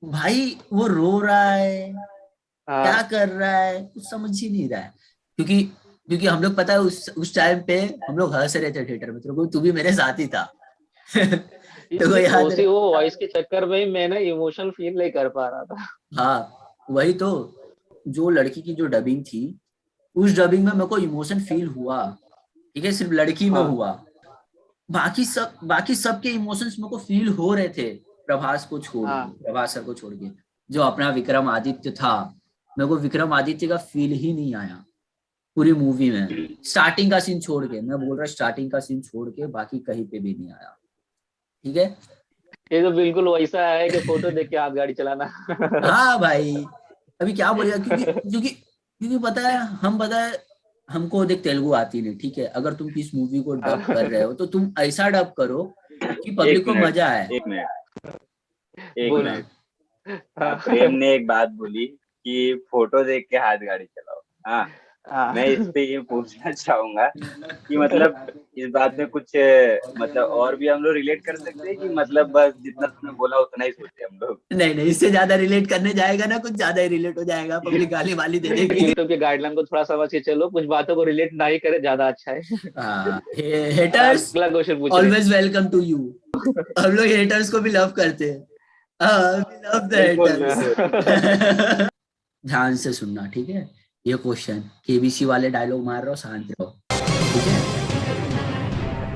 भाई वो रो रहा है, क्या हाँ कर रहा है, कुछ समझ ही नहीं रहा है, क्योंकि क्योंकि हम लोग पता है उस टाइम पे हम लोग हंस रहे थे थिएटर में, तो तू भी मेरे साथ ही था। तो इसी याद उसी है। वो वॉइस के चक्कर में ही मैं ना इमोशनल फील नहीं कर पा रहा था। हाँ वही तो, जो लड़की की जो डबिंग थी, उस डबिंग में मेरे को इमोशन फील हुआ, ठीक है, सिर्फ लड़की में हाँ हुआ, बाकी सबके इमोशंस मेरे को फील हो रहे थे, प्रभास को छोड़ के, हाँ प्रभास सर को छोड़ के, जो अपना विक्रम आदित्य था, मेरे को विक्रम आदित्य का फील ही नहीं आया पूरी मूवी में, स्टार्टिंग का सीन छोड़ के, मैं बोल रहा स्टार्टिंग का सीन छोड़ के बाकी कहीं पे भी नहीं आया, ठीक है। ये तो बिल्कुल वैसा है कि फोटो देख के हाथ गाड़ी चलाना। हाँ भाई, अभी क्या बोलेगा, क्योंकि पता है, पता है हमको देख तेलुगु आती नहीं, ठीक है, अगर तुम किस मूवी को डब कर रहे हो तो तुम ऐसा डब करो कि एक पब्लिक को मिनट मजा आए। एक मिनट एक बोल। बोलना। मिनट प्रेम हाँ ने एक बात बोली कि फोटो देख के हाथ गाड़ी चलाओ। हाँ, मैं इस हाँ पे ये पूछना चाहूंगा कि मतलब इस बात में कुछ मतलब और भी हम लोग रिलेट कर सकते हैं कि मतलब बस जितना तुमने बोला उतना ही सोचे हम लोग। नहीं नहीं, इससे ज्यादा रिलेट करने जाएगा ना, कुछ ज्यादा ही रिलेट हो जाएगा, पब्लिक गाली वाली दे देगी। यूट्यूब के गाइडलाइन को थोड़ा समझ के चलो, कुछ बातों को रिलेट ना ही करे ज्यादा अच्छा है। हाँ, हेटर्स अगला क्वेश्चन पूछ रहे। ऑलवेज वेलकम टू यू, हम लोग हेटर्स को भी लव करते हैं, हाँ वी लव द बिल्कुल हेटर्स। बिल्कुल। ध्यान से सुनना, ठीक है, ये क्वेश्चन केबीसी वाले डायलॉग मार रहा हो, शांत रहो, ठीक है।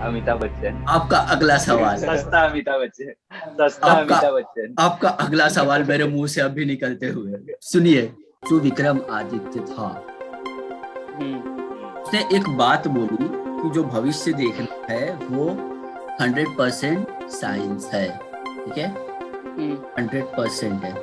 अमिताभ बच्चन। आपका अगला सवाल, सस्ता अमिताभ बच्चन। सस्ता आपका अमिताभ बच्चन। आपका अगला सवाल मेरे मुंह से अभी निकलते हुए सुनिए। जो विक्रम आदित्य था, उसने एक बात बोली कि जो भविष्य देखना है वो 100% साइंस है, ठीक है, 100% है,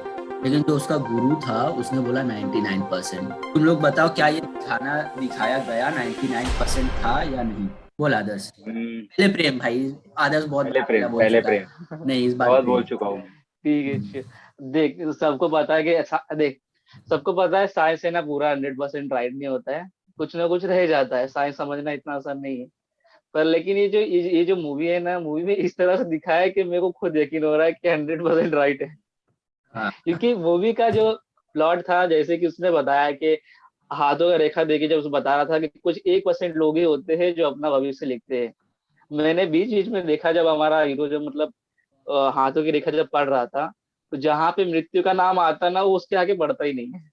लेकिन जो उसका गुरु था उसने बोला 99%। तुम लोग बताओ क्या ये दिखाया गया 99% था या नहीं, बोल आदर्श। पहले प्रेम भाई, आदर्श बहुत पहले पहले प्रेम, बोल पहले चुका है, प्रेम। नहीं इस बार बहुत बोल प्रेम। चुका हूँ। ठीक है अच्छा। देख सबको पता है कि देख सबको पता है साइंस है ना पूरा 100% राइट नहीं होता है, कुछ ना कुछ रह जाता है, साइंस समझना इतना आसान नहीं है। पर लेकिन ये जो मूवी है ना, मूवी में इस तरह से दिखाया है कि मेरे को खुद यकीन हो रहा है कि 100% राइट है। हाँ क्योंकि मूवी का जो प्लॉट था, जैसे कि उसने बताया कि हाथों का रेखा देखी, जब उसने बता रहा था कि कुछ 1% लोग ही होते हैं जो अपना भविष्य लिखते हैं। मैंने बीच बीच में देखा जब हमारा हीरो जो मतलब हाथों की रेखा जब पढ़ रहा था, तो जहाँ पे मृत्यु का नाम आता ना, वो उसके आगे बढ़ता ही नहीं है।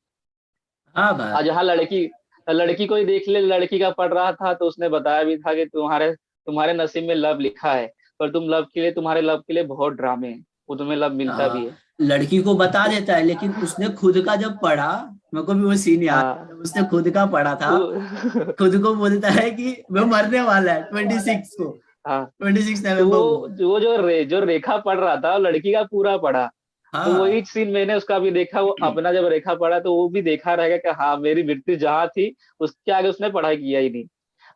हाँ भाई, और जहाँ लड़की लड़की को ही देख ले, लड़की का पढ़ रहा था, तो उसने बताया भी था कि तुम्हारे तुम्हारे नसीब में लव लिखा है, पर तुम्हारे लव के लिए बहुत ड्रामे हैं, वो तुम्हें लव मिलता भी है। लड़की को बता देता है, लेकिन उसने खुद का जब पढ़ा, मेरे को भी वो सीन याद है, हाँ जब उसने खुद का पढ़ा था, वो खुद को बोलता है कि वो मरने वाला है 26 को, हाँ 26 नवंबर को। वो जो रेखा पढ़ रहा था, वो लड़की का पूरा पढ़ा। तो हाँ वही सीन मैंने उसका भी देखा, वो अपना जब रेखा पढ़ा तो वो भी देखा रहेगा कि हाँ मेरी मृत्यु जहाँ थी, उसके आगे उसने पढ़ाई किया ही नहीं।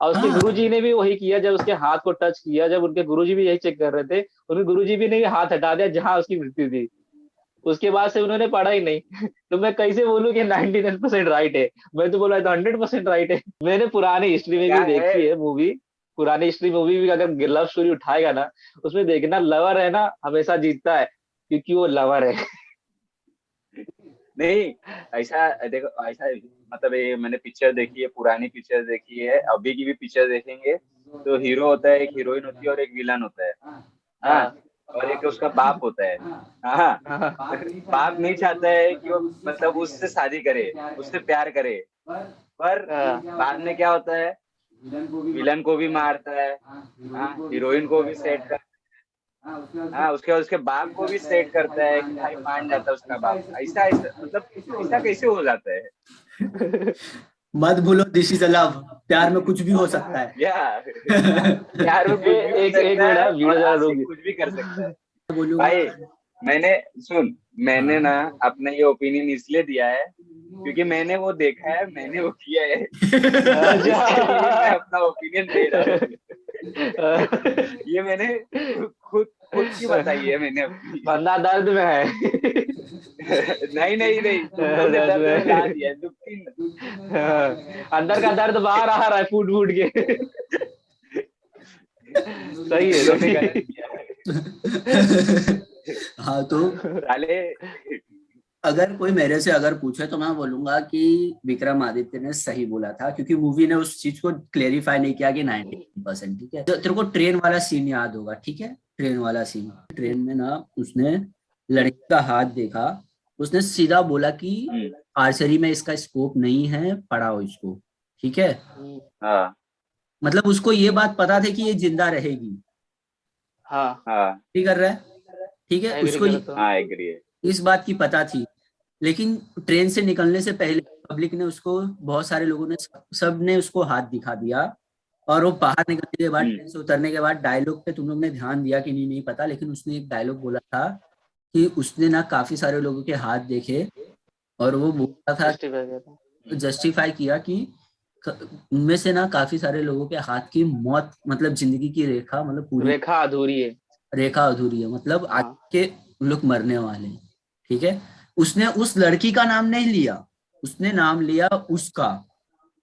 और उसके हाँ गुरुजी ने भी वही किया, जब उसके हाथ को टच किया, जब उनके गुरुजी भी यही चेक कर रहे थे, उनके गुरुजी भी ने भी हाथ हटा दिया जहां उसकी मृत्यु थी। उसके बाद से उन्होंने पढ़ा ही नहीं। तो मैं कैसे बोलूँ कि 99% राइट है? मैं तो बोला 100% राइट है। मैंने पुरानी हिस्ट्री में क्या भी है? देखी है मूवी। पुरानी हिस्ट्री मूवी भी अगर लव स्टोरी उठाएगा ना, उसमें देखना लवर है ना हमेशा जीतता है, क्योंकि वो लवर है। नहीं, ऐसा देखो, ऐसा मतलब ये मैंने पिक्चर देखी है, पुरानी पिक्चर देखी है, अभी की भी पिक्चर देखेंगे तो हीरो होता है, एक हीरोइन होती है और एक विलन होता है। हाँ, हाँ और एक उसका बाप होता है। हाँ, हाँ बाप नहीं चाहता है कि वो मतलब उससे शादी करे, उससे प्यार करे, पर हाँ बाद में क्या होता है, विलन को भी मारता है, हाँ, हीरोइन को भी सेट कर, हाँ, उसके उसके बाप को भी सेट करता है कि भाई मान जाता है उसका बाप। ऐसा ऐसा मतलब ऐसा कैसे हो जाता है? मत भूलो दिस इज अ लव, प्यार में कुछ भी हो सकता है। या प्यार में कुछ भी हो एक एक सकता मिनट, है वीडियो और जरा आशिक रोक। कुछ भी कर सकता है। बोलूंगा। भाई मैंने सुन, मैंने हाँ। ना अपना ये ओपिनियन इसलिए दिया है क्योंकि मैंने वो देखा है, मैंने वो किया है, इसके लिए मैं अच्छा। अपना ओपिनियन दे रहा हूँ। ये मैंने खुद खुद की बताई है मैंने अपनी। बंदा दर्द में है। नहीं नहीं नहीं, तुम लोग ने दर्द दर्द में ला में। दिया है, दुखी। अंदर का दर्द बाहर आ रहा है फूट फूट के। सही है, तुम लोग ने सही गलत है। किया है हाँ तो साले। अगर कोई मेरे से अगर पूछे तो मैं बोलूंगा कि विक्रम आदित्य ने सही बोला था, क्योंकि मूवी ने उस चीज को क्लेरिफाई नहीं किया कि 90%। ठीक है, तो तेरे को ट्रेन वाला सीन याद होगा, ठीक है, ट्रेन वाला सीन, ट्रेन में ना उसने लड़की का हाथ देखा, उसने सीधा बोला कि आर्चरी में इसका स्कोप नहीं है, पढ़ाओ इसको। ठीक है, हाँ मतलब उसको ये बात पता थी कि ये जिंदा रहेगी, हाँ, हाँ ठीक कर रहा है, ठीक है, एग्री उसको करता हूँ। हाँ, एग्री है। इस बात की पता थी। लेकिन ट्रेन से निकलने से पहले पब्लिक ने उसको, बहुत सारे लोगों ने, सब ने उसको हाथ दिखा दिया। और वो बाहर निकलने के बाद, ट्रेन से उतरने के बाद, डायलॉग पे तुम लोग ने ध्यान दिया कि नहीं नहीं पता, लेकिन उसने एक डायलॉग बोला था कि उसने ना काफी सारे लोगों के हाथ देखे, और वो बोलता था, जस्टिफाई करता जस्टिफाई किया कि उनमें से ना काफी सारे लोगों के हाथ की मौत, मतलब जिंदगी की रेखा, मतलब हूँ, पूरी रेखा अधूरी है। रेखा अधूरी है, मतलब आज हाँ के लोग मरने वाले हैं। ठीक है, उसने उस लड़की का नाम नहीं लिया, उसने नाम लिया उसका।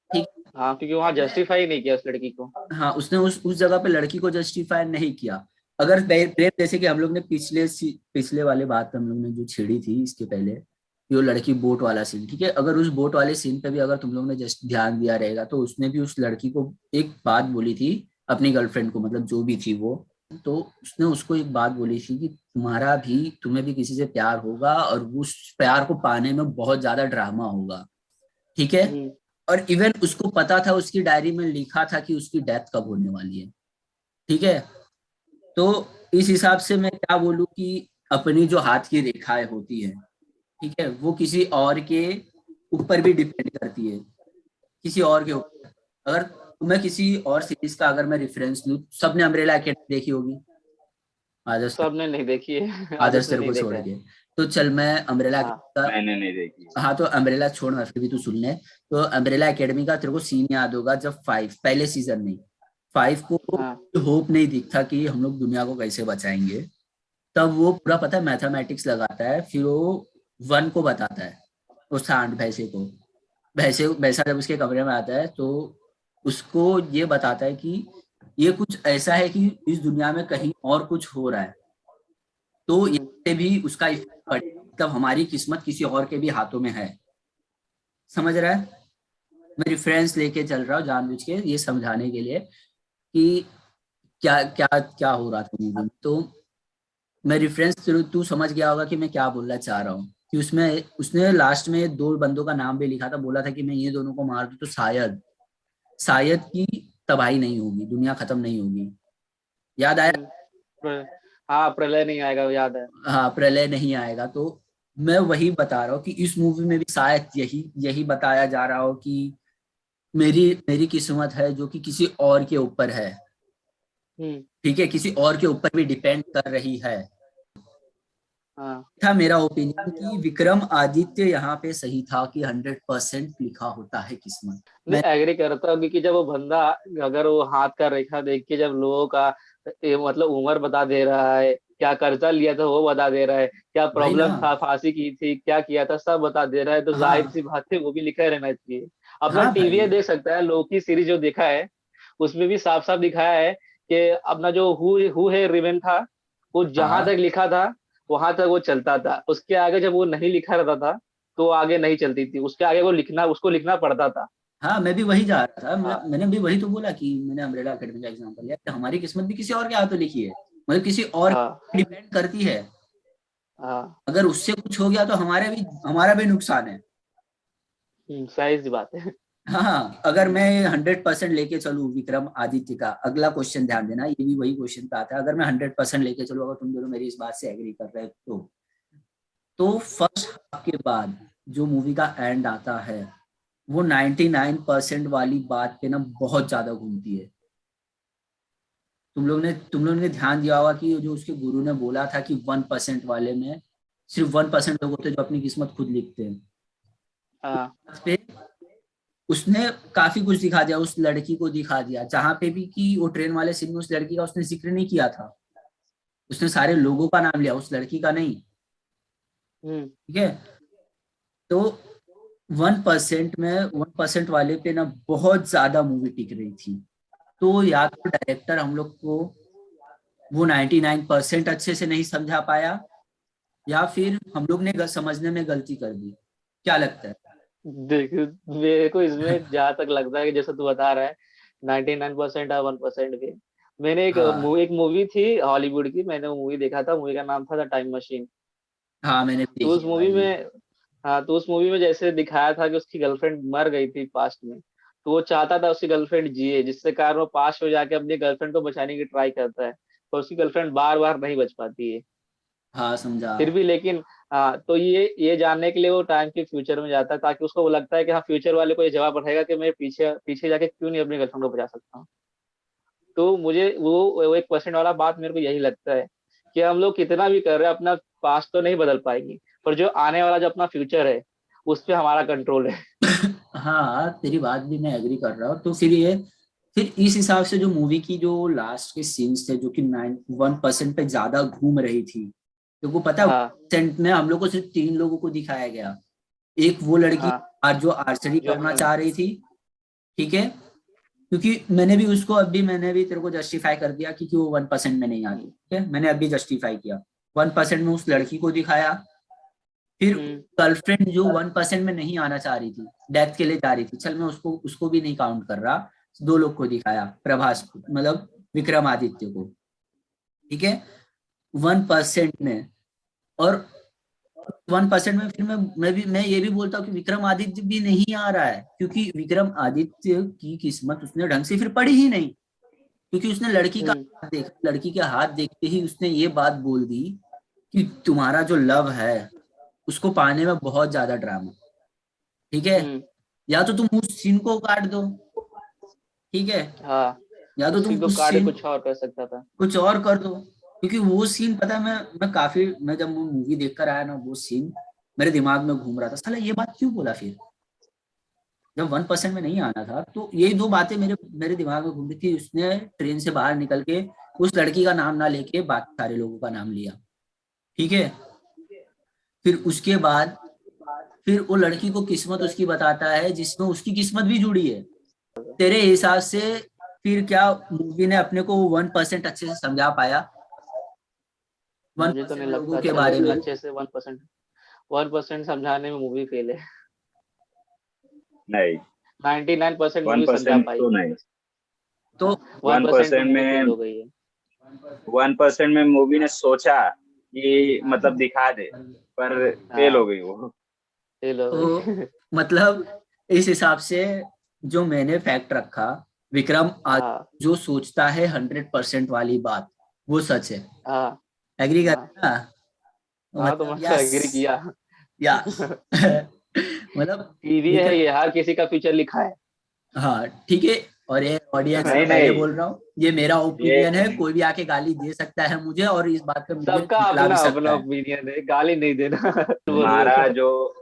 ठीक, हाँ, क्योंकि वहाँ जस्टिफाई नहीं किया उस लड़की को। हाँ, उसने उस जगह पे लड़की को जस्टिफाई नहीं किया। अगर प्रेम, जैसे कि हम लोग ने पिछले वाले बात हम लोग ने जो छेड़ी थी इसके पहले, कि वो लड़की बोट वाला सीन, ठीक है, अगर उस बोट वाले सीन पे भी अगर तुम लोग ने जस्ट ध्यान दिया रहेगा, तो उसने भी उस लड़की को एक बात बोली थी, अपनी गर्लफ्रेंड को, मतलब जो भी थी वो, तो उसने उसको एक बात बोली थी कि तुम्हें भी किसी से प्यार होगा, और उस प्यार को पाने में बहुत ज्यादा ड्रामा होगा। ठीक है, और इवन उसको पता था, उसकी डायरी में लिखा था कि उसकी डेथ कब होने वाली है। ठीक है, तो इस हिसाब से मैं क्या बोलूं कि अपनी जो हाथ की रेखाएं होती है, ठीक है, वो किसी और के ऊपर भी डिपेंड करती है, किसी और के ऊपर। अगर मैं किसी और सीरीज का अगर मैं रेफरेंस लूं, सबने अम्ब्रेला एकेडमी देखी होगी, आदर्श, सबने नहीं देखी है। आदर्श आदर्श ने तेरे नहीं को छोड़ देखा है। के। तो चल मैं अम्ब्रेला हाँ का, मैंने नहीं देखी। हाँ तो अम्ब्रेला छोड़ना, फिर भी तू सुन ले। तो अम्ब्रेला एकेडमी का तेरे को सीन याद होगा, जब 5 पहले सीजन में 5 को हाँ होप नहीं दिखता कि हम लोग दुनिया को कैसे बचाएंगे, तब वो पूरा पता है मैथमेटिक्स लगाता है, फिर वो 1 को बताता है, उस सांड भैंसे को, भैंसे भैंसा जब उसके कमरे में आता है तो उसको ये बताता है कि ये कुछ ऐसा है कि इस दुनिया में कहीं और कुछ हो रहा है, तो ये भी उसका इफेक्ट पड़े, मतलब हमारी किस्मत किसी और के भी हाथों में है। समझ रहा है, मैं रेफरेंस लेके चल रहा हूँ जानबूझ के, ये समझाने के लिए कि क्या क्या क्या हो रहा था मूवी में। तो मैं रेफरेंस, तू समझ गया होगा कि मैं क्या बोलना चाह रहा हूँ, कि उसमें उसने लास्ट में 2 बंदों का नाम भी लिखा था, बोला था कि मैं ये दोनों को मार दूं तो शायद शायद की तबाही नहीं होगी, दुनिया खत्म नहीं होगी। याद आया? हाँ, प्रलय नहीं आएगा, याद है। हाँ, प्रलय नहीं आएगा। तो मैं वही बता रहा हूँ कि इस मूवी में भी शायद यही यही बताया जा रहा हो कि मेरी मेरी किस्मत है जो कि किसी और के ऊपर है। हम्म। ठीक है, किसी और के ऊपर भी डिपेंड कर रही है। हाँ, था मेरा ओपिनियन कि विक्रम आदित्य यहाँ पे सही था कि 100% लिखा होता है किस्मत। नहीं मैं एग्री करता हूँ, क्योंकि जब वो बंदा, अगर वो हाथ का रेखा देख के जब लोगों का मतलब उम्र बता दे रहा है, क्या कर्जा लिया था वो बता दे रहा है, क्या वही प्रॉब्लम ना। था, फांसी की थी, क्या किया था, सब बता दे रहा है। तो जाहिर हाँ सी बात है वो भी लिखा रहना चाहिए। अपना हाँ टीवीए भाई। देख सकता है, लोकी सीरीज जो देखा है उसमें भी साफ साफ दिखाया है कि अपना जो हु है रिवेन था, वो जहां तक हाँ लिखा था वहां तक वो चलता था। उसके आगे जब वो नहीं लिखा रहता था तो वो आगे नहीं चलती थी, उसके आगे वो लिखना उसको लिखना पड़ता था। हाँ, मैं भी वही जा रहा था। हाँ मैंने भी वही तो बोला कि मैंने अम्ब्रेला अकेडमी का एग्जांपल लिया कि हमारी किस्मत भी किसी और के हाथों लिखी है, मतलब किसी और हाँ डिपेंड करती है। हाँ। अगर उससे कुछ हो गया तो हमारा भी नुकसान है। सही सी बात है। हाँ, अगर मैं 100% लेके चलूँ विक्रम आदित्य का, अगला क्वेश्चन ध्यान देना, ये भी वही क्वेश्चन पे आता है। अगर मैं 100% लेके चलूँ, अगर तुम दोनों मेरी इस बात से एग्री कर रहे हो तो फर्स्ट हाफ के बाद जो मूवी का एंड आता है वो 99% वाली बात पे ना बहुत ज्यादा घूमती है। तुम लोग ने ध्यान दिया होगा कि जो उसके गुरु ने बोला था कि 1% वाले में सिर्फ 1% लोग होते हैं जो अपनी किस्मत खुद लिखते हैं। हाँ उस पे उसने काफी कुछ दिखा दिया, उस लड़की को दिखा दिया, जहां पे भी कि वो ट्रेन वाले सीन में उस लड़की का उसने जिक्र नहीं किया था। उसने सारे लोगों का नाम लिया, उस लड़की का नहीं। हम्म ठीक है। तो 1% वाले पे ना बहुत ज्यादा मूवी टिक रही थी। तो या तो डायरेक्टर हम लोग को वो 99% अच्छे से नहीं समझा पाया, या फिर हम लोग ने समझने में गलती कर दी। क्या लगता है? देख, मेरे को इसमें जहां तक लगता है कि जैसा तू बता रहा है 99% और 1% भी। मैंने हाँ एक मूवी थी हॉलीवुड की, मैंने वो मूवी देखा था, मूवी का नाम था द टाइम मशीन। हाँ, मैंने भी तो देखी उस है मूवी भाई। में हाँ, तो उस मूवी में जैसे दिखाया था कि उसकी गर्लफ्रेंड मर गई थी पास्ट में, तो वो चाहता था उसकी गर्लफ्रेंड जिए, जिससे कारण वो पास्ट में जाके अपनी गर्लफ्रेंड को बचाने की ट्राई करता है, पर उसकी गर्लफ्रेंड बार बार नहीं बच पाती है। हाँ, समझा। फिर भी लेकिन हाँ, तो ये जानने के लिए वो टाइम के फ्यूचर में जाता है, ताकि उसको वो लगता है कि हाँ फ्यूचर वाले को ये जवाब रहेगा कि मैं पीछे पीछे जाके क्यों नहीं अपनी गर्लफ्रेंड को बचा सकता हूँ। तो मुझे वो 1% वाला बात मेरे को यही लगता है कि हम लोग कितना भी कर रहे हैं अपना पास्ट तो नहीं बदल पाएंगे, पर जो आने वाला जो अपना फ्यूचर है उस पे हमारा कंट्रोल है। हाँ, तेरी बात भी मैं एग्री कर रहा हूँ। तो फिर इस हिसाब से जो मूवी की जो लास्ट के सीन्स थे जो कि 1% पे ज्यादा घूम रही थी, तो को पता है हाँ 1% में हम लोग को सिर्फ 3 लोगों को दिखाया गया। एक वो लड़की हाँ। आज जो आर्चरी जो करना चाह रही थी। ठीक है। क्योंकि मैंने भी तेरे को जस्टिफाई कर दिया कि वो 1% में नहीं आती। हम्म ठीक है, मैंने अभी जस्टिफाई किया। 1% में उस लड़की को दिखाया। फिर हम्म गर्लफ्रेंड जो 1% में नहीं आना चाह रही थी, डेथ के लिए जा रही थी, चल मैं उसको उसको भी नहीं काउंट कर रहा। 2 लोग को दिखाया, प्रभास को, मतलब विक्रमादित्य को। ठीक है। 1% में। और 1% में फिर मैं ये भी बोलता हूँ कि विक्रमादित्य भी नहीं आ रहा है, क्योंकि विक्रमादित्य की किस्मत उसने ढंग से फिर पढ़ी ही नहीं। क्योंकि उसने लड़की का हम्म हाथ देखा, लड़की के हाथ देखते ही उसने ये बात बोल दी कि तुम्हारा जो लव है उसको पाने में बहुत ज्यादा ड्रामा। ठीक है। हम्म। या तो तुम उस सीन को काट दो। ठीक है। हाँ, या तो उसी तुम को उस काट के सीन कुछ और कर सकता था। कुछ और कर दो। क्योंकि वो सीन पता है, मैं जब वो मूवी देख कर आया ना, वो सीन मेरे दिमाग में घूम रहा था, साला ये बात क्यों बोला फिर, जब 1% में नहीं आना था। तो यही 2 बातें मेरे मेरे दिमाग में घूम रही थी। उसने ट्रेन से बाहर निकल के उस लड़की का नाम ना लेके बाकी सारे लोगों का नाम लिया। ठीक है। फिर उसके बाद फिर वो लड़की को किस्मत उसकी बताता है जिसमें उसकी किस्मत भी जुड़ी है। तेरे हिसाब से फिर क्या मूवी ने अपने को 1% अच्छे से समझा पाया? वन मुझे तो नहीं परसेंट लगता लोगों के बारे में। अच्छे से 1% समझाने में मूवी फेल है। नहीं, 99% वन मूवी समझा परसेंट तो पाएगी। नहीं। तो हाँ, वन वन परसेंट में परसेंट मूवी फेल में हो गई है। 1% में मूवी ने सोचा कि मतलब दिखा दे, पर फेल हो हाँ, गई वो। फेल हो तो गई। मतलब इस हिसाब से जो मैंने फैक्ट रखा, विक्रम आज हाँ जो सोचता है 100% वाली बात वो सच है। हाँ एग्री कर हाँ ना? हाँ। तो मतलब मैं तो यस। एग्री किया। यस। मतलब टीवी है विक्रम। ये, हर किसी का फ्यूचर लिखा है। हाँ ठीक है। और ये ऑडियंस नहीं मैं पहले नहीं, बोल रहा हूँ, ये मेरा ये ओपिनियन है, कोई भी आके गाली दे सकता है मुझे, और इस बात पे मुझे सबका निकला भी अपना सकता अपना है। ओपिनियन है, गाली नहीं देना। बोल बोल। तुम्हारा जो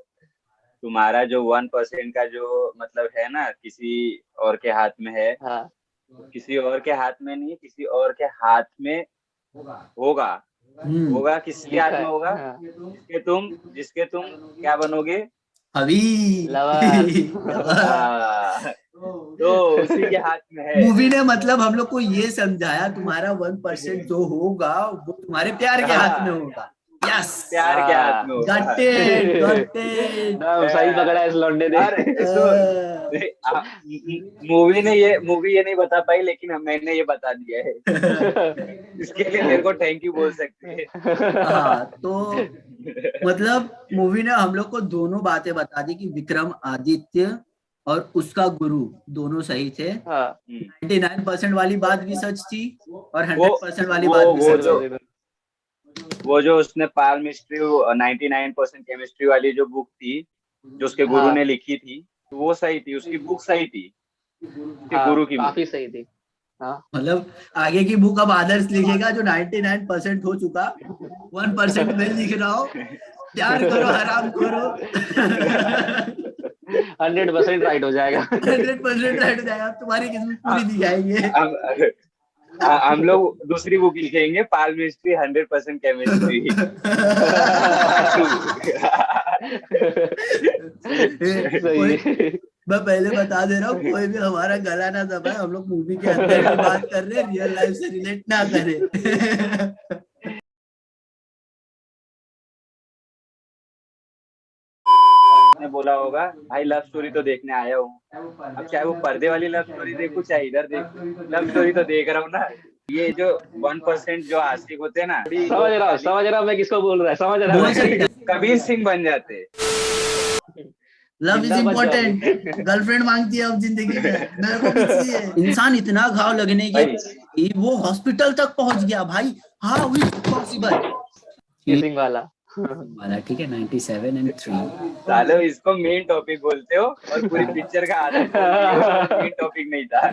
तुम्हारा जो 1% का जो मतलब है ना, किसी और के हाथ में है, हाँ किसी और के हाथ में नहीं, किसी और के हाथ में होगा। होगा किसके हाथ में होगा? हाँ। जिसके तुम क्या बनोगे? अभी लवर। तो उसी के हाथ में है। मूवी ने मतलब हम लोग को ये समझाया तुम्हारा 1% जो होगा वो तुम्हारे प्यार के हाथ में होगा। यस, प्यार के हाथ में होगा। Got it, got it. सही पकड़ा है इस लौंडे ने। और मूवी ये नहीं बता पाई, लेकिन मैंने ये बता दिया है। इसके लिए मेरे को थैंक यू बोल सकते हैं। हाँ, तो मतलब मूवी ने हम लोग को दोनों बातें बता दी कि विक्रम आदित्य और उसका गुरु दोनों सही थे। हाँ 99% वाली बात भी सच थी और 100% वाली बात भी वो सच जो है। वो जो उसने पाल मिस्ट्री 99% केमिस्ट्री वाली जो बुक थी, जो उसके गुरु हाँ ने लिखी थी, तो वो सही थी, उसकी बुक सही थी, उसके हाँ गुरु की बुक। काफी सही थी। हाँ मतलब आगे की बुक अब आदर्श लिखेगा जो 99% हो चुका, 1% में लिख रहा हो, प्यार करो हराम करो। 100% राइट हो जाएगा। 100% राइट हो जाएगा, तुम्हारी किस्मत पूरी दिखाएंगे। हम लोग दूसरी बुक लिखेंगे, पाल मिस्ट्री 100% केमिस्ट्री सही है। मैं पहले बता दे रहा हूँ, कोई भी हमारा गला ना दबाए, हम लोग मूवी के अंदर की बात कर रहे हैं, रियल लाइफ से रिलेट ना करें। ने बोला होगा भाई लव स्टोरी तो देखने आया हूँ, अब चाहे वो पर्दे वाली लव स्टोरी देखूं चाहे इधर देखूं, लव स्टोरी तो देख रहा हूँ ना। ये जो 1% जो आशिक होते हैं ना, समझ रहा हूँ मैं किसको बोल रहा है, समझ रहा बोल हूँ। सकते, कबीर सिंह बन जाते। लव इज जिंदाबाद इम्पोर्टेंट, जॉली। गर्लफ्रेंड मांगती है अब जिंदगी में, मेरे को भी चाहिए। इंसान इतना घाव लगने के भाई कि वो हॉस्पिटल तक पहुंच गया भाई। How is possible? किसिंग वाला। वाला ठीक है, 97 and 3। सालो इसको मेन टॉपिक बोलते हो और पूरी पिक्चर का आधा छोड़ दिए हो, मेन टॉपिक नहीं था।